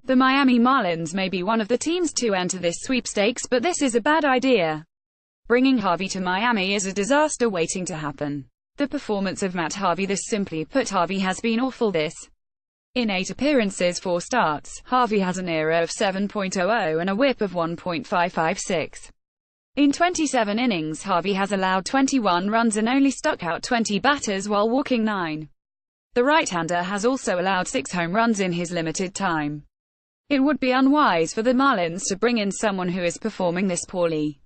The Miami Marlins may be one of the teams to enter this sweepstakes, but this is a bad idea. Bringing Harvey to Miami is a disaster waiting to happen. The performance of Matt Harvey. This simply put, Harvey has been awful this. In 8 appearances, 4 starts, Harvey has an ERA of 7.00 and a WHIP of 1.556. In 27 innings, Harvey has allowed 21 runs and only struck out 20 batters while walking 9. The right-hander has also allowed 6 home runs in his limited time. It would be unwise for the Marlins to bring in someone who is performing this poorly.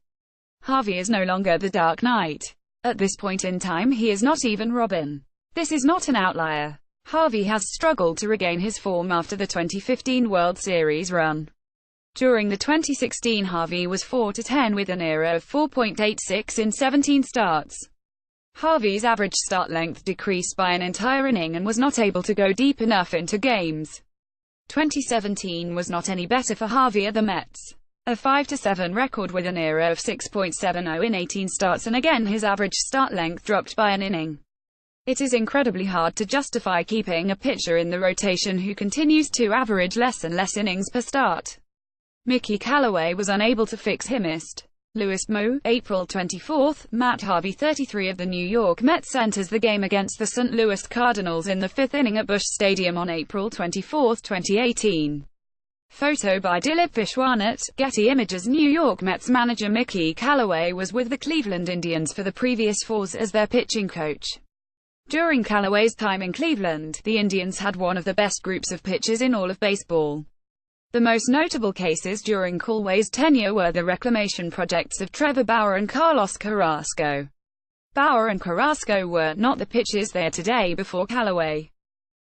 Harvey is no longer the Dark Knight. At this point in time, he is not even Robin. This is not an outlier. Harvey has struggled to regain his form after the 2015 World Series run. During the 2016, Harvey was 4-10 with an ERA of 4.86 in 17 starts. Harvey's average start length decreased by an entire inning and was not able to go deep enough into games. 2017 was not any better for Harvey at the Mets. A 5-7 record with an ERA of 6.70 in 18 starts, and again his average start length dropped by an inning. It is incredibly hard to justify keeping a pitcher in the rotation who continues to average less and less innings per start. Mickey Callaway was unable to fix him. Louis Mo, April 24. Matt Harvey, 33, of the New York Mets enters the game against the St. Louis Cardinals in the 5th inning at Busch Stadium on April 24, 2018. Photo by Dilip Vishwanath, Getty Images. New York Mets manager Mickey Callaway was with the Cleveland Indians for the previous 4 years as their pitching coach. During Callaway's time in Cleveland, the Indians had one of the best groups of pitchers in all of baseball. The most notable cases during Callaway's tenure were the reclamation projects of Trevor Bauer and Carlos Carrasco. Bauer and Carrasco were not the pitchers they are today before Callaway.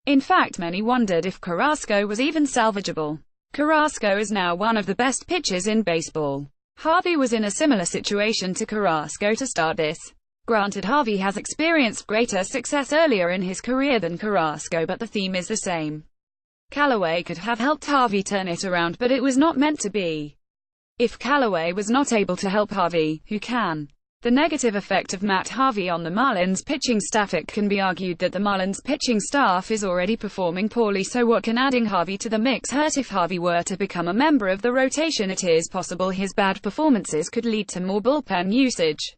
In fact, many wondered if Carrasco was even salvageable. Carrasco is now one of the best pitchers in baseball. Harvey was in a similar situation to Carrasco to start this. Granted, Harvey has experienced greater success earlier in his career than Carrasco, but the theme is the same. Callaway could have helped Harvey turn it around, but it was not meant to be. If Callaway was not able to help Harvey, who can? The negative effect of Matt Harvey on the Marlins pitching staff. It can be argued that the Marlins pitching staff is already performing poorly, so what can adding Harvey to the mix hurt? If Harvey were to become a member of the rotation, it is possible his bad performances could lead to more bullpen usage.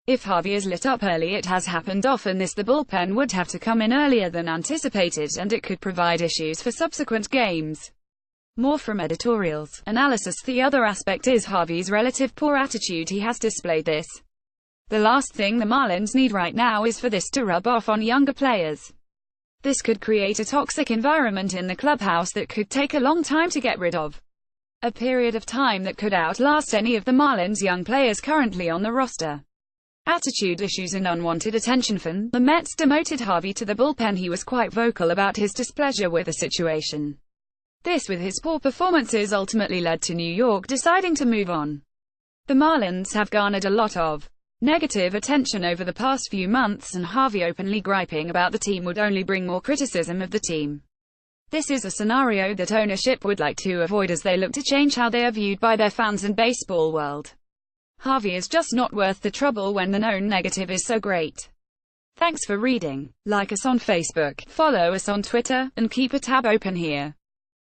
If Harvey is lit up early, it has happened often, the bullpen would have to come in earlier than anticipated, and it could provide issues for subsequent games. More from editorials. Analysis. The other aspect is Harvey's relative poor attitude. He has displayed this. The last thing the Marlins need right now is for this to rub off on younger players. This could create a toxic environment in the clubhouse that could take a long time to get rid of. A period of time that could outlast any of the Marlins' young players currently on the roster. Attitude issues and unwanted attention. From the Mets demoted Harvey to the bullpen, he was quite vocal about his displeasure with the situation. This, with his poor performances, ultimately led to New York deciding to move on. The Marlins have garnered a lot of negative attention over the past few months, and Harvey openly griping about the team would only bring more criticism of the team. This is a scenario that ownership would like to avoid as they look to change how they are viewed by their fans and baseball world. Harvey is just not worth the trouble when the known negative is so great. Thanks for reading. Like us on Facebook, follow us on Twitter, and keep a tab open here.